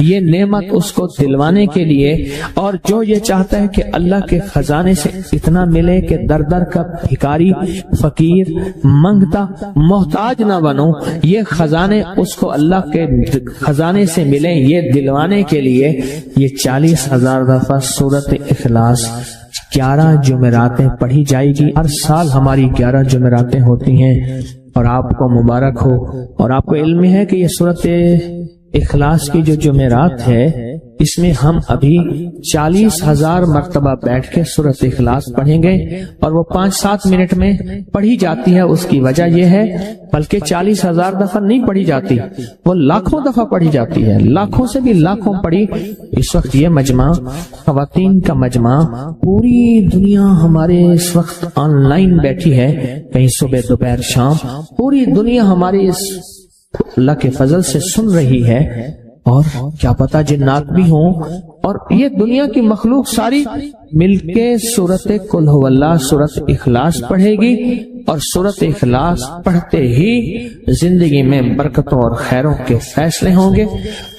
یہ نعمت اس کو دلوانے کے لیے، اور جو یہ چاہتا ہے کہ اللہ کے خزانے سے اتنا ملے کہ در در کا بھکاری، فقیر، منگتا، محتاج نہ بنو، یہ خزانے اس کو اللہ کے خزانے سے ملیں، یہ دلوانے کے لیے یہ 40,000 دفعہ سورۃ اخلاص 11 جمعراتیں پڑھی جائے گی۔ ہر سال ہماری 11 جمعراتیں ہوتی ہیں، اور آپ کو مبارک ہو۔ اور آپ کو علم ہے کہ یہ سورۃ اخلاص کی جو جمعرات ہے، اس میں ہم ابھی 40,000 مرتبہ بیٹھ کے سورۃ اخلاص پڑھیں گے، اور وہ 5-7 منٹ میں پڑھی جاتی ہے۔ اس کی وجہ یہ ہے، بلکہ 40,000 دفعہ نہیں پڑھی جاتی، وہ لاکھوں دفعہ پڑھی جاتی ہے، لاکھوں سے بھی لاکھوں پڑھی۔ اس وقت یہ مجمع، خواتین کا مجمع، پوری دنیا ہمارے اس وقت آن لائن بیٹھی ہے، کہیں صبح دوپہر شام، پوری دنیا ہماری اس اللہ کے فضل سے سن رہی ہے، اور کیا پتا جنات بھی ہوں، اور یہ دنیا کی مخلوق ساری مل کے سورۃ قل ھو اللہ، سورۃ اخلاص پڑھے گی، اور سورۃ اخلاص پڑھتے ہی زندگی میں برکتوں اور خیروں کے فیصلے ہوں گے۔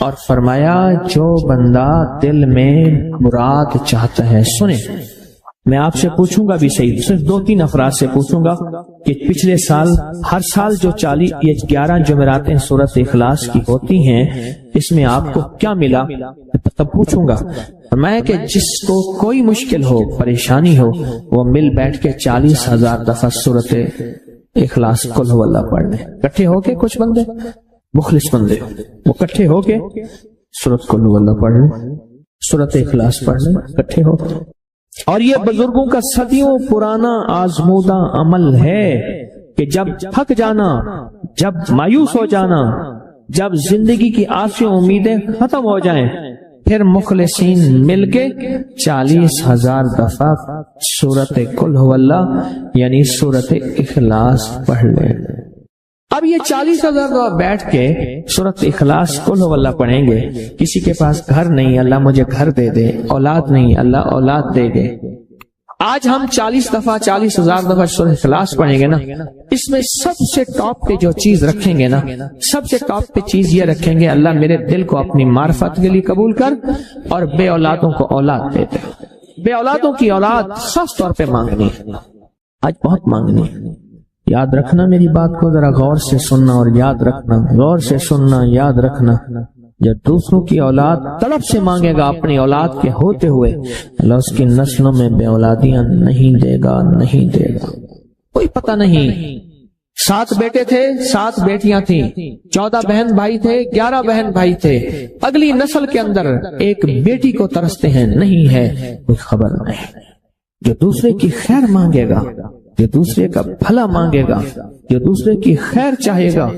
اور فرمایا جو بندہ دل میں مراد چاہتا ہے، سنیں میں آپ سے پوچھوں گا بھی صحیح، صرف 2-3 افراد سے پوچھوں گا کہ پچھلے سال، ہر سال جو 11 جمعراتیں سورۃ اخلاص کی ہوتی ہیں، اس میں آپ کو کیا ملا؟ تب پوچھوں گا۔ فرمایا کہ جس کو کوئی مشکل ہو، پریشانی ہو، وہ مل بیٹھ کے 40,000 دفعہ سورۃ اخلاص قل ھو اللہ پڑھ لیں، اکٹھے ہو کے۔ کچھ بندے مخلص بندے وہ اکٹھے ہو کے سورۃ قل ھو اللہ پڑھ لیں، سورۃ اخلاص پڑھ لیں اکٹھے ہو۔ اور یہ بزرگوں کا صدیوں پرانا آزمودہ عمل ہے کہ جب تھک جانا، جب مایوس ہو جانا، جب زندگی کی آسیں امیدیں ختم ہو جائیں، پھر مخلصین مل کے 40,000 دفعہ سورۃ قل ھو اللہ یعنی سورۃ اخلاص پڑھ لیں۔ اب یہ 40,000 دفعہ بیٹھ کے سورۃ اخلاص قل ھو اللہ پڑھیں گے۔ کسی کے پاس گھر نہیں، اللہ مجھے گھر دے دے، اولاد نہیں، اللہ اولاد دے دے۔ آج ہم 40,000 دفعہ سورۃ اخلاص پڑھیں گے نا، اس میں سب سے ٹاپ پہ جو چیز رکھیں گے نا، سب سے ٹاپ پہ چیز یہ رکھیں گے، اللہ میرے دل کو اپنی معرفت کے لیے قبول کر، اور بے اولادوں کو اولاد دے دے۔ بے اولادوں کی اولاد خاص طور پہ مانگنی، آج بہت مانگنی۔ یاد رکھنا میری بات کو، ذرا غور سے سننا اور یاد رکھنا، غور سے سننا، یاد رکھنا۔ جب دوسروں کی اولاد طلب سے مانگے گا اپنی اولاد کے ہوتے ہوئے، اللہ اس کی نسلوں میں بے اولادیاں نہیں دے گا، نہیں دے گا۔ کوئی پتہ نہیں، 7 بیٹے تھے، 7 بیٹیاں تھیں، 14 بہن بھائی تھے، 11 بہن بھائی تھے، اگلی نسل کے اندر ایک بیٹی کو ترستے ہیں، نہیں ہے، کوئی خبر نہیں۔ جو دوسرے کی خیر مانگے گا، جو دوسرے کا بھلا مانگے گا، جو دوسرے کی خیر چاہے گا،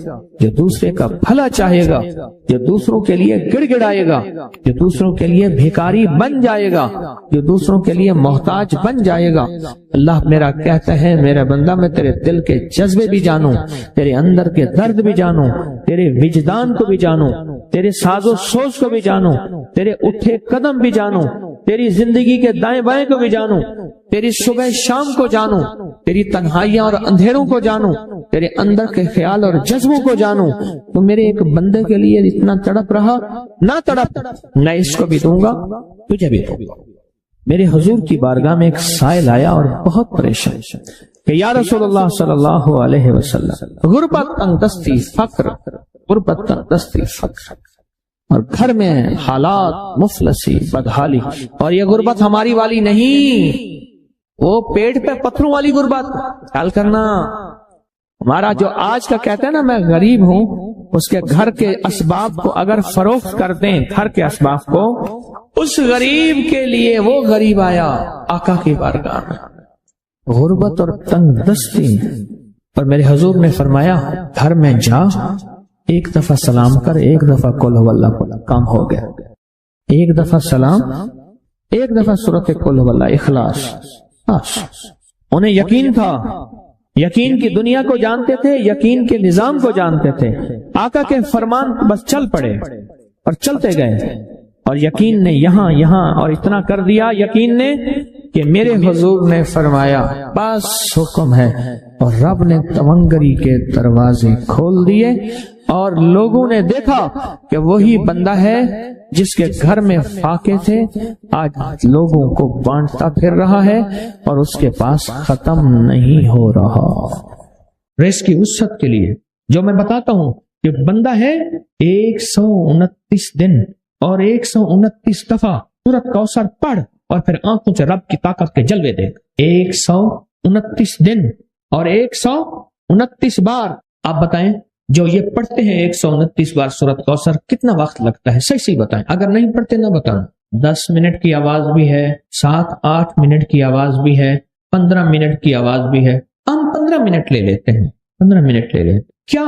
جو دوسرے کا بھلا چاہے گا، جو دوسروں کے لیے گڑ گڑائے گا، جو دوسروں کے لیے بھیکاری بن جائے گا، جو دوسروں کے لیے محتاج بن جائے گا، اللہ میرا کہتا ہے میرا بندہ میں تیرے دل کے جذبے بھی جانوں، تیرے اندر کے درد بھی جانوں، تیرے وجدان کو بھی جانوں، تیرے ساز و سوز کو بھی جانوں، تیرے اٹھے قدم بھی جانوں، تیری زندگی کے دائیں بائیں کو بھی جانوں، تیری صبح شام کو جانوں، تیری تنہائیاں اور اندھیروں کو جانوں، تیرے اندر کے خیال اور جذبوں کو جانوں۔ تو میرے ایک بندے کے لیے اتنا تڑپ رہا، نہ تڑپ، میں اس کو بھی دوں گا، تجھے بھی دوں گا۔ میرے حضور کی بارگاہ میں ایک سائل آیا اور بہت پریشان کہ یا رسول اللہ صلی اللہ علیہ وسلم، غربت، تنگدستی، فقر، غربت، تنگدستی، فقر، اور گھر میں حالات مفلسی، بدحالی، اور یہ غربت ہماری والی نہیں، وہ پیٹ پہ پتھروں والی غربت۔ خیال کرنا، ہمارا جو آج کا کہتے ہیں نا میں غریب ہوں، اس کے گھر کے اسباب کو اگر فروخت کر دیں، گھر کے اسباب کو، اس غریب کے لیے وہ غریب آیا آقا کی بارگاہ میں، غربت اور تنگ دستی، اور میرے حضور نے فرمایا گھر میں جا، ایک دفعہ سلام کر، ایک دفعہ قل ھو اللہ پڑھ، کام ہو گیا۔ ایک دفعہ سلام، ایک دفعہ سورۃ قل ھو اللہ اخلاص۔ انہیں یقین تھا، یقین کی دنیا کو جانتے تھے، یقین کے نظام کو جانتے تھے، آقا کے فرمان بس چل پڑے، اور چلتے گئے، اور یقین نے یہاں اور اتنا کر دیا یقین نے کہ میرے حضور نے فرمایا بس حکم ہے، اور رب نے تونگری کے دروازے کھول دیے، اور لوگوں نے دیکھا کہ وہی بندہ ہے جس کے گھر میں فاقے تھے آج لوگوں کو بانٹتا پھر رہا ہے اور اس کے پاس ختم نہیں ہو رہا۔ رزق کی وسعت کے لیے جو میں بتاتا ہوں کہ بندہ ہے 129 دن اور 129 دفعہ سورۃ کوثر پڑھ اور پھر آنکھوں سے رب کی طاقت کے جلوے دیکھ۔ 129 دن اور 129 بار۔ آپ بتائیں جو یہ پڑھتے ہیں 129 بار سورۃ کوثر کتنا وقت لگتا ہے؟ صحیح بتائیں، اگر نہیں پڑھتے نہ بتائیں۔ 10 منٹ کی آواز بھی ہے، 7-8 منٹ کی آواز بھی ہے، 15 منٹ کی آواز بھی ہے۔ ہم 15 منٹ لے لیتے ہیں، 15 منٹ لے لیتے۔ کیا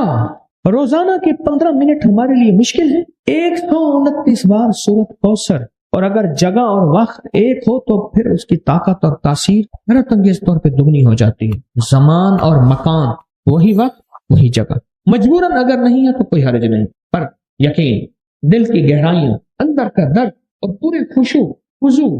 روزانہ کے 15 منٹ ہمارے لیے مشکل ہے؟ 129 بار سورۃ کوثر، اور اگر جگہ اور وقت ایک ہو تو پھر اس کی طاقت اور تاثیر حیرت انگیز طور پہ دگنی ہو جاتی ہے۔ زمان اور مکان، وہی وقت وہی جگہ، مجبوراً اگر نہیں ہے تو کوئی حرج نہیں، پر یقین، دل کی گہرائیاں، اندر کا درد اور پورے خشوع خضوع،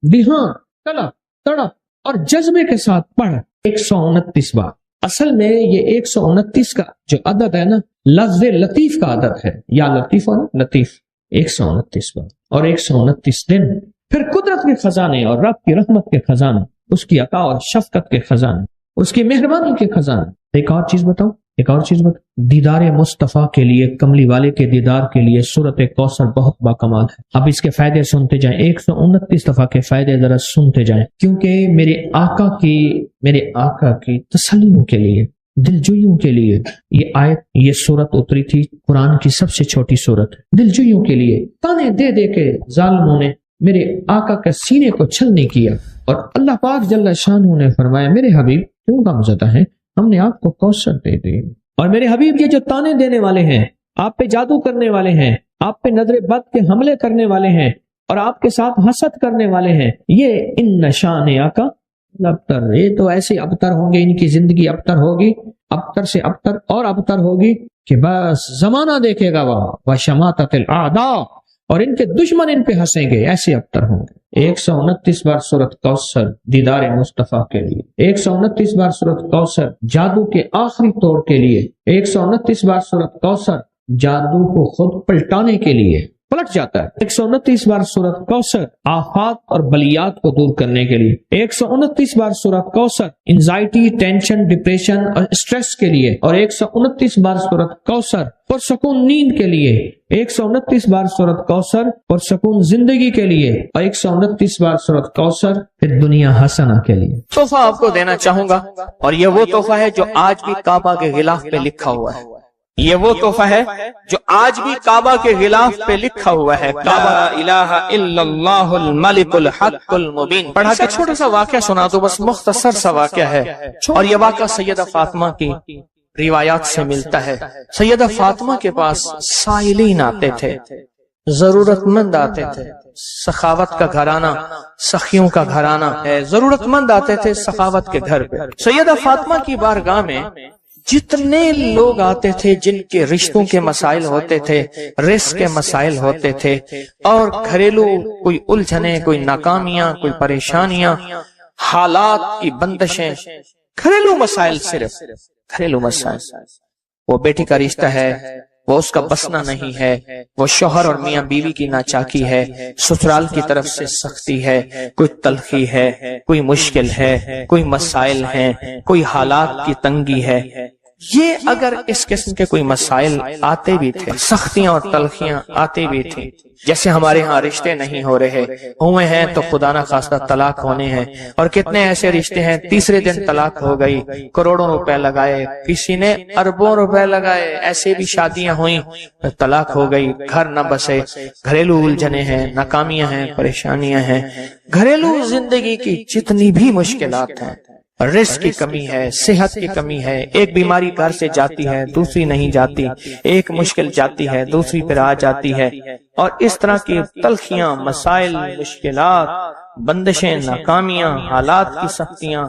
دھیان، طلب، تڑپ اور جذبے کے ساتھ پڑھ 129 بار۔ اصل میں یہ 129 کا جو عدد ہے نا، لفظ لطیف کا عدد ہے، یا لطیف ہو نا، لطیف۔ 129 بار اور 129 دن۔ پھر قدرت کے خزانے اور رب کی رحمت کے خزانے، اس کی عطا اور شفقت کے خزانے، اس کی مہربانی کے خزانے۔ ایک اور چیز بتاؤں، دیدار مصطفیٰ کے لیے، کملی والے کے دیدار کے لیے سورۃ کوثر بہت باکمال ہے۔ اب اس کے فائدے سنتے جائیں، 129 دفعہ کے فائدے ذرا سنتے جائیں، کیونکہ میرے آقا کی تسلیوں کے لیے، دلجوئیوں کے لیے یہ آیت، یہ سورت اتری تھی۔ قرآن کی سب سے چھوٹی سورت، دلجوئیوں کے لیے۔ تانے دے دے کے ظالموں نے میرے آقا کے سینے کو چھلنی کیا، اور اللہ پاک جل شانہ نے فرمایا میرے حبیب کیوں غمزدہ ہیں، ہم نے آپ کو کوثر دے دی۔ اور میرے حبیب یہ جو تانے دینے والے ہیں، آپ پہ جادو کرنے والے ہیں، آپ پہ نظر بد کے حملے کرنے والے ہیں، اور آپ کے ساتھ حسد کرنے والے ہیں، یہ ان نشان آقا ابتر، یہ تو ایسے ابتر ہوں گے، ان کی زندگی ابتر ہوگی، ابتر سے ابتر اور ابتر ہوگی کہ بس زمانہ دیکھے گا وہ شماتت الاعداء، اور ان کے دشمن ان پہ ہنسیں گے، ایسے ابتر ہوں گے۔ 129 بار سورۃ کوثر دیدار مصطفیٰ کے لیے، 129 بار سورۃ کوثر جادو کے آخری توڑ کے لیے، 129 بار سورۃ کوثر جادو کو خود پلٹانے کے لیے، پلٹ جاتا ہے۔ 129 بار سورۃ کوثر آفات اور بلیات کو دور کرنے کے لیے، 129 بار سورۃ کوثر انزائٹی، ٹینشن، ڈپریشن اور اسٹریس کے لیے، اور 129 بار سورۃ کوثر پرسکون نیند کے لیے، 129 بار سورۃ کوثر پرسکون زندگی کے لیے، اور 129 بار سورۃ کوثر پھر دنیا حسنہ کے لیے۔ تحفہ آپ کو دینا چاہوں گا، اور یہ وہ تحفہ ہے جو آج بھی کعبہ کے غلاف پہ لکھا ہوا ہے۔ یہ وہ تحفہ ہے جو آج بھی کعبہ کے غلاف پہ لکھا ہوا ہے، لا الہ الا اللہ الملک الحق المبین۔ پڑھا کے چھوٹا سا واقعہ سنا دو، بس مختصر سا واقعہ ہے، اور یہ واقعہ سیدہ فاطمہ کی روایات سے ملتا ہے۔ سیدہ فاطمہ کے پاس سائلین آتے تھے، ضرورت مند آتے تھے، سخاوت کا گھرانہ، سخیوں کا گھرانہ ہے، ضرورت مند آتے تھے سخاوت کے گھر پہ۔ سیدہ فاطمہ کی بارگاہ میں جتنے لوگ آتے تھے جن کے رشتوں کے مسائل ہوتے تھے، رزق کے مسائل ہوتے تھے، اور گھریلو کوئی الجھنیں، کوئی ناکامیاں، کوئی پریشانیاں، حالات کی بندشیں، گھریلو مسائل، صرف گھریلو مسائل، وہ بیٹی کا رشتہ ہے، وہ اس کا بسنا نہیں ہے، وہ شوہر اور میاں بیوی کی ناچاکی ہے، سسرال کی طرف سے سختی ہے، کوئی تلخی ہے، کوئی مشکل ہے، کوئی مسائل ہیں، کوئی حالات کی تنگی ہے۔ یہ اگر اس قسم کے کوئی مسائل آتے بھی تھے، سختیاں اور تلخیاں آتے بھی تھیں، جیسے ہمارے ہاں رشتے نہیں ہو رہے ہوئے ہیں تو خدا نہ خواستہ طلاق ہونے ہیں، اور کتنے ایسے رشتے ہیں تیسرے دن طلاق ہو گئی، کروڑوں روپے لگائے، کسی نے اربوں روپے لگائے، ایسے بھی شادیاں ہوئیں، طلاق ہو گئی، گھر نہ بسے، گھریلو الجھنیں ہیں، ناکامیاں ہیں، پریشانیاں ہیں، گھریلو زندگی کی جتنی بھی مشکلات ہیں، رزق کی کمی ہے، صحت کی کمی ہے، ایک بیماری گھر سے جاتی ہے دوسری نہیں جاتی، ایک مشکل جاتی ہے دوسری پھر آ جاتی ہے، اور اس طرح کی تلخیاں، مسائل، مشکلات، بندشیں، ناکامیاں، حالات کی سختیاں،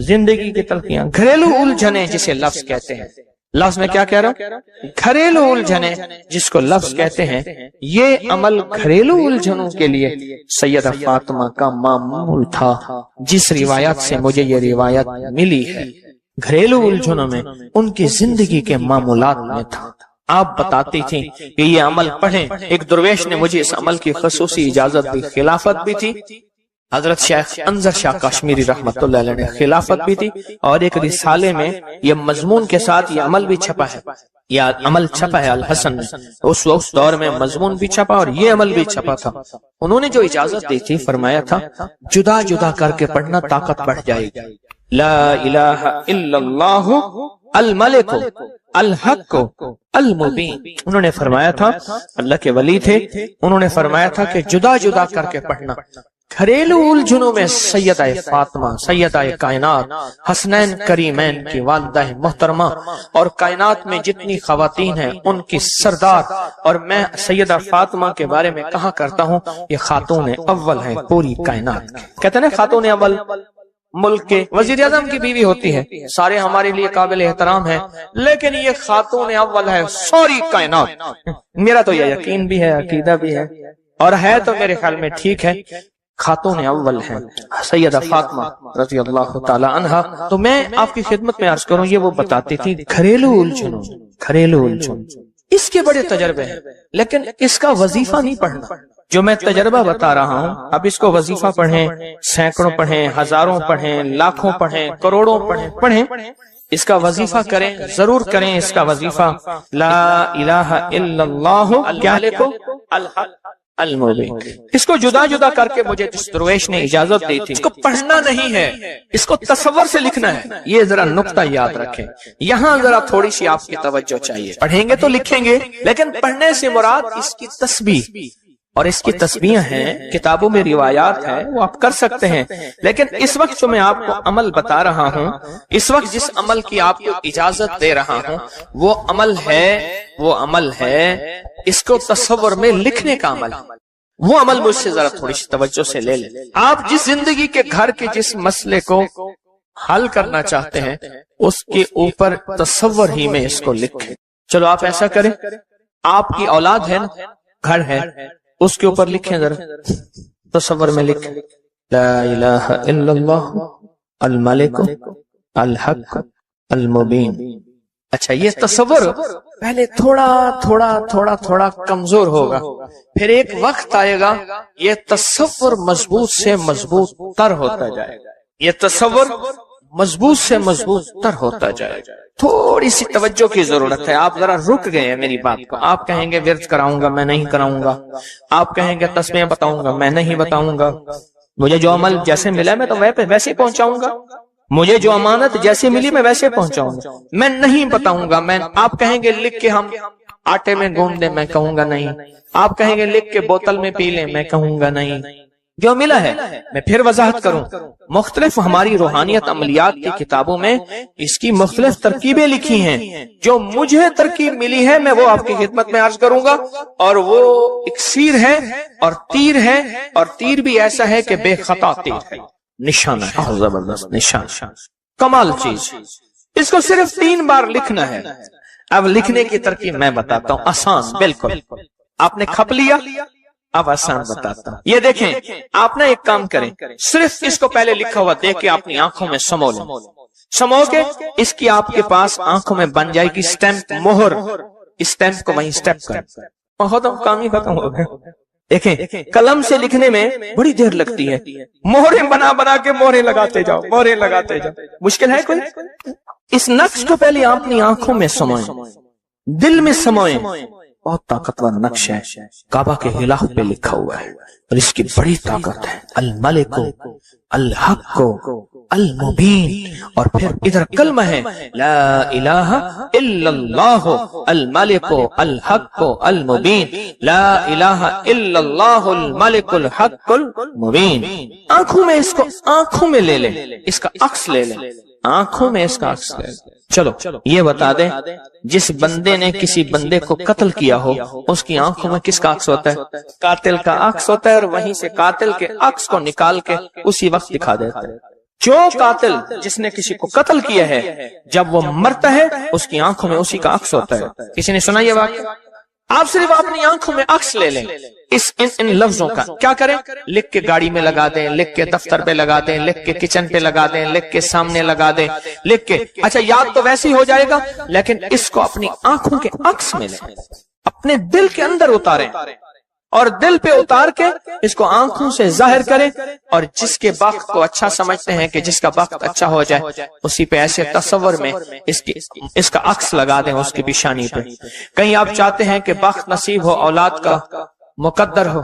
زندگی کی تلخیاں، گھریلو الجھنیں جسے لفظ کہتے ہیں، لفظ میں کیا کہہ رہا ہوں؟ گھریلو الجھنیں جس کو لفظ کہتے ہیں، یہ عمل گھریلو الجھنوں کے لیے سیدہ فاطمہ کا معمول تھا، جس روایت سے مجھے یہ روایت ملی ہے۔ گھریلو الجھنوں میں ان کی زندگی کے معمولات میں تھا۔ آپ بتاتی تھیں کہ یہ عمل پڑھیں، ایک درویش نے مجھے اس عمل کی خصوصی اجازت دی، خلافت بھی تھی، حضرت شیخ انظر شاہ کشمیری رحمت اللہ علیہ نے خلافت بھی تھی، اور ایک رسالے میں یہ مضمون کے ساتھ یہ عمل بھی چھپا ہے، یہ عمل چھپا ہے الحسن میں، اس وقت دور میں مضمون بھی چھپا اور یہ عمل بھی چھپا تھا۔ انہوں نے جو اجازت دی تھی، فرمایا تھا جدا جدا کر کے پڑھنا طاقت بڑھ جائے گی۔ لا الہ الا اللہ الملک الحق المبین، انہوں نے فرمایا تھا، اللہ کے ولی تھے، انہوں نے فرمایا تھا کہ جدا جدا کر کے پڑھنا۔ گھریلو الجھنوں میں سیدہ فاطمہ، سیدہ کائنات، حسنین کریمین کی والدہ محترمہ، اور کائنات میں جتنی خواتین ہیں ان کی سردار، اور میں سیدہ فاطمہ کے بارے میں کہا کرتا ہوں یہ خاتون اول ہے پوری کائنات۔ کہتے ہیں خاتون اول ملک کے وزیر اعظم کی بیوی ہوتی ہے، سارے ہمارے لیے قابل احترام ہے، لیکن یہ خاتون اول ہے ساری کائنات۔ میرا تو یہ یقین بھی ہے، عقیدہ بھی ہے، اور ہے تو میرے خیال میں ٹھیک ہے، خاتون اول ہے سیدہ فاطمہ رضی اللہ تعالی عنہا۔ تو میں آپ کی خدمت میں عرض کروں، یہ وہ بتاتی تھی گھریلو الجھنوں، گھریلو الجھن اس کے بڑے تجربے ہیں، لیکن اس کا وظیفہ نہیں پڑھنا۔ جو میں تجربہ بتا رہا ہوں، اب اس کو وظیفہ پڑھیں، سینکڑوں پڑھیں، ہزاروں پڑھیں، لاکھوں پڑھیں، کروڑوں پڑھیں، اس کا وظیفہ کریں، ضرور کریں اس کا وظیفہ۔ لا الہ الا اللہ الحق المبین، اس کو جدا جدا کر کے مجھے جس درویش نے اجازت دی تھی، اس کو پڑھنا نہیں ہے، اس کو تصور سے لکھنا ہے۔ یہ ذرا نقطہ یاد رکھیں، یہاں ذرا تھوڑی سی آپ کی توجہ چاہیے۔ پڑھیں گے تو لکھیں گے، لیکن پڑھنے سے مراد اس کی تسبیح، اور اس کی تسبیح ہیں، کتابوں میں روایات ہیں، وہ آپ کر سکتے ہیں، لیکن اس وقت جو میں آپ کو عمل بتا رہا ہوں، اس وقت جس عمل کی آپ کو اجازت دے رہا ہوں، وہ عمل ہے اس کو تصور میں لکھنے کا عمل۔ وہ عمل مجھ سے ذرا تھوڑی سی توجہ سے لے لیں۔ آپ جس زندگی کے گھر کے جس مسئلے کو حل کرنا چاہتے ہیں، اس کے اوپر تصور ہی میں اس کو لکھیں۔ چلو آپ ایسا کریں، آپ کی اولاد ہے نا، گھر ہے، اس کے اوپر لکھیں ذرا، تصور میں لکھیں لا الہ الا اللہ الملک الحق المبین۔ اچھا، یہ تصور پہلے تھوڑا کمزور ہوگا، پھر ایک وقت آئے گا یہ تصور مضبوط سے مضبوط تر ہوتا جائے گا، یہ تصور مضبوط سے مضبوط تر ہوتا جائے گا۔ تھوڑی سی توجہ کی ضرورت ہے، آپ ذرا رک گئے ہیں میری بات کو۔ آپ کہیں گے ورد کراؤں گا، میں نہیں کراؤں گا، آپ کہیں گے تسبیح بتاؤں گا، میں نہیں بتاؤں گا، مجھے جو عمل جیسے ملا میں تو ویسے پہنچاؤں گا، مجھے جو امانت جیسے ملی میں ویسے پہنچاؤں گا، میں نہیں بتاؤں گا۔ آپ کہیں گے لکھ کے ہم آٹے میں گوندھ دیں، میں کہوں گا نہیں۔ آپ کہیں گے لکھ کے بوتل میں پی لیں، میں کہوں گا نہیں۔ جو ملا ہے میں پھر وضاحت کروں، مختلف ہماری روحانیت عملیات کی کتابوں میں اس کی مختلف ترکیبیں لکھی ہیں، جو مجھے ترکیب ملی ہے میں وہ آپ کی خدمت میں عرض کروں گا، اور وہ اکسیر ہے اور تیر ہے، اور تیر بھی ایسا ہے کہ بے خطا تیر ہے، نشانہ ہے، زبردست نشان، کمال چیز۔ اس کو صرف 3 بار لکھنا ہے۔ اب لکھنے کی ترکیب میں بتاتا ہوں، آسان بالکل۔ آپ نے کھپ لیا، اب آسان بتاتا ہوں۔ یہ دیکھیں، آپ نے ایک کام کریں، صرف اس کو پہلے لکھا ہوا دیکھ کے اپنی آنکھوں میں سمو لیں، سمو کے اس کی آپ کے پاس آنکھوں میں بن جائے گی سٹیمپ، مہر، اسٹیمپ کو وہیں سٹیپ کر، بہت کام ہی ختم ہو گیا۔ دیکھیں، قلم سے لکھنے میں بڑی دیر لگتی ہے، مہریں بنا کے مہریں لگاتے جاؤ، مہریں لگاتے جاؤ، مشکل ہے کوئی؟ اس نقش کو پہلے اپنی آنکھوں میں سموئیں، دل میں سموئیں۔ بہت طاقتور نقش ہے، کعبہ کے غلاف پہ لکھا ہوا ہے، اور اس کی بڑی طاقت ہے، الملک الحق المبین، اور پھر ادھر کلمہ ہے لا الہ الا اللہ الملک الحق المبین، لا الہ الا اللہ الملک الحق المبین۔ آنکھوں میں اس کو آنکھوں میں لے لیں، اس کا عکس لے لیں، آنکھوں میں اس کا عکس لے لیں۔ چلو یہ بتا دیں، جس بندے نے کسی بندے کو قتل کیا ہو، اس کی آنکھوں میں کس کا عکس ہوتا ہے؟ قاتل کا عکس ہوتا ہے، اور وہیں سے قاتل کے عکس کو نکال کے اسی وقت دکھا دیتا ہے۔ جو قاتل جس نے کسی کو قتل کیا ہے جب وہ مرتا ہے اس کی آنکھوں میں اسی کا عکس ہوتا ہے. کسی نے سنا یہ واقعہ؟ آپ صرف اپنی آنکھوں میں عکس لے لیں ان لفظوں کا. کیا کریں؟ لکھ کے گاڑی میں لگا دیں، لکھ کے دفتر پہ لگا دیں، لکھ کے کچن پہ لگا دیں، لکھ کے سامنے لگا دیں، لکھ کے. اچھا یاد تو ویسے ہی ہو جائے گا، لیکن اس کو اپنی آنکھوں کے عکس میں لیں، اپنے دل کے اندر اتاریں اور دل پہ اتار کے اس کو آنکھوں سے ظاہر کریں. اور جس کے وقت کو اچھا سمجھتے ہیں کہ جس کا وقت اچھا ہو جائے اسی پہ ایسے تصور میں اس کا عکس لگا دیں اس کی پیشانی پہ. کہیں آپ چاہتے ہیں کہ وقت نصیب ہو، اولاد کا مقدر ہو،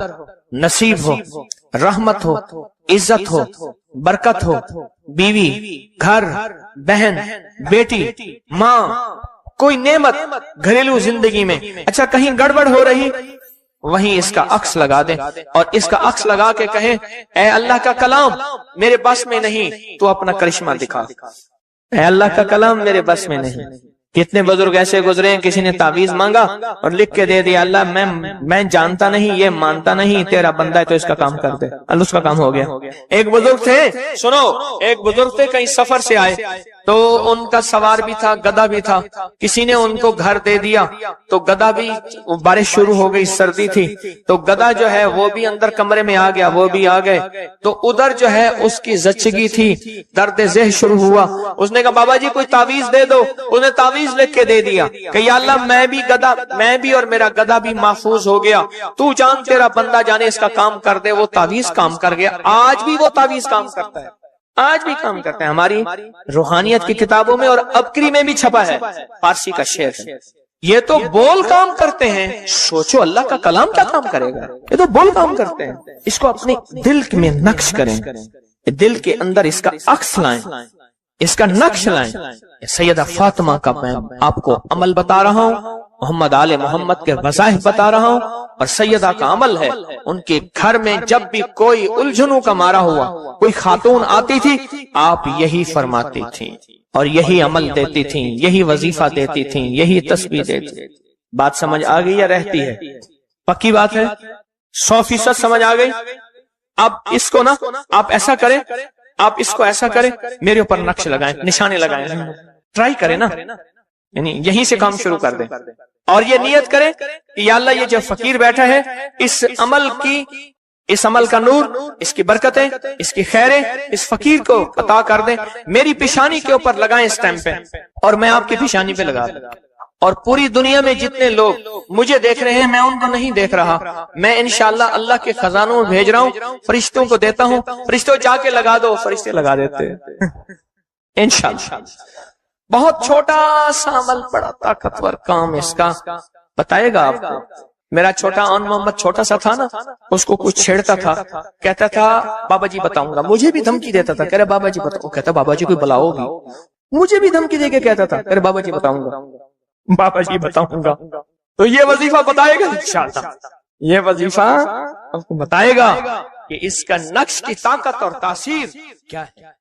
نصیب ہو، رحمت ہو، عزت ہو، برکت ہو، بیوی، گھر، بہن، بیٹی، ماں، کوئی نعمت گھریلو زندگی میں. اچھا کہیں گڑبڑ ہو رہی، وہیں اس کا عکس لگا دیں اور اس کا عکس لگا کے کہیں اے اللہ کا کلام میرے بس میں نہیں، تو اپنا کرشمہ دکھا. اے اللہ کا کلام میرے بس میں نہیں. کتنے بزرگ ایسے گزرے ہیں، کسی نے تعویذ مانگا اور لکھ کے دے دیا اللہ میں جانتا نہیں، یہ مانتا نہیں، تیرا بندہ ہے تو اس کا کام کر دے. اللہ اس کا کام ہو گیا. ایک بزرگ تھے، سنو، ایک بزرگ تھے کہیں سفر سے آئے تو ان کا سوار بھی تھا، گدھا بھی تھا. کسی نے ان کو گھر دے دیا تو گدھا بھی، بارش شروع ہو گئی، سردی تھی تو گدھا جو ہے وہ بھی اندر کمرے میں آ گیا، وہ بھی آ گئے. تو ادھر جو ہے اس کی زچگی تھی، درد ذہن شروع ہوا. اس نے کہا بابا جی کوئی تعویذ دے دو. اس نے تعویذ لکھ کے دے دیا کہ یا اللہ میں بھی اور میرا گدھا بھی محفوظ ہو گیا، تو جان تیرا بندہ جانے اس کا کام کر دے. وہ تعویذ کام کر گیا. آج بھی وہ تعویذ کام کرتا ہے، آج بھی کام کرتے ہیں. ہماری روحانیت کی کتابوں میں اور ابکری میں بھی چھپا ہے، فارسی کا شعر ہے. یہ تو بول کام کرتے ہیں، سوچو اللہ کا کلام کیا کام کرے گا. یہ تو بول کام کرتے ہیں. اس کو اپنے دل میں نقش کریں، دل کے اندر اس کا عکس لائیں، اس کا نقش لائیں. سیدہ فاطمہ کا میں آپ کو عمل بتا رہا ہوں، محمد آل محمد کے وظائف بتا رہا ہوں، اور سیدہ کا عمل ہے. ان کے گھر میں جب بھی کوئی الجھنوں کا مارا ہوا، کوئی خاتون آتی تھی، آپ یہی فرماتی تھیں اور یہی عمل دیتی تھیں، یہی وظیفہ دیتی تھیں، یہی تسبیح دیتی تھیں. بات سمجھ آ گئی یا رہتی ہے؟ پکی بات ہے، 100% سمجھ آ گئی. اب اس کو نا آپ ایسا کریں، آپ اس کو ایسا کریں، میرے اوپر نقش لگائیں، نشانے لگائیں، ٹرائی کریں نا، یعنی یہیں سے کام شروع کر دیں اور یہ نیت کریں کہ یا اللہ یہ جو فقیر بیٹھا ہے، اس عمل کا نور، اس کی برکتیں، اس کی خیریں اس فقیر کو عطا کر دیں. میری پیشانی کے اوپر لگائیں اسٹیمپ پہ اور میں آپ کی پیشانی پہ لگا دوں. اور پوری دنیا میں جتنے لوگ مجھے دیکھ رہے ہیں میں ان کو نہیں دیکھ رہا، میں انشاءاللہ اللہ کے خزانوں میں بھیج رہا ہوں، فرشتوں کو دیتا ہوں، فرشتوں جا کے لگا دو، فرشتے لگا دیتے ہیں انشاءاللہ. بہت چھوٹا سا عمل، بڑا طاقتور کام اس کا بتائے گا آپ کو. میرا چھوٹا آن محمد چھوٹا سا تھا نا، اس کو کچھ چھیڑتا تھا، کہتا تھا بابا جی بتاؤں گا، مجھے بھی دھمکی دیتا تھا، کہہ رہے بابا جی بتاؤ، کہتا بابا جی کوئی بلاؤ گی، مجھے بھی دھمکی دے کے کہتا تھا، کہہ رہے بابا جی بتاؤں گا، بابا جی بتاؤں گا. تو یہ وظیفہ بتائے گا انشاءاللہ، یہ وظیفہ آپ کو بتائے گا کہ اس کا نقش کی طاقت اور تاثیر کیا ہے.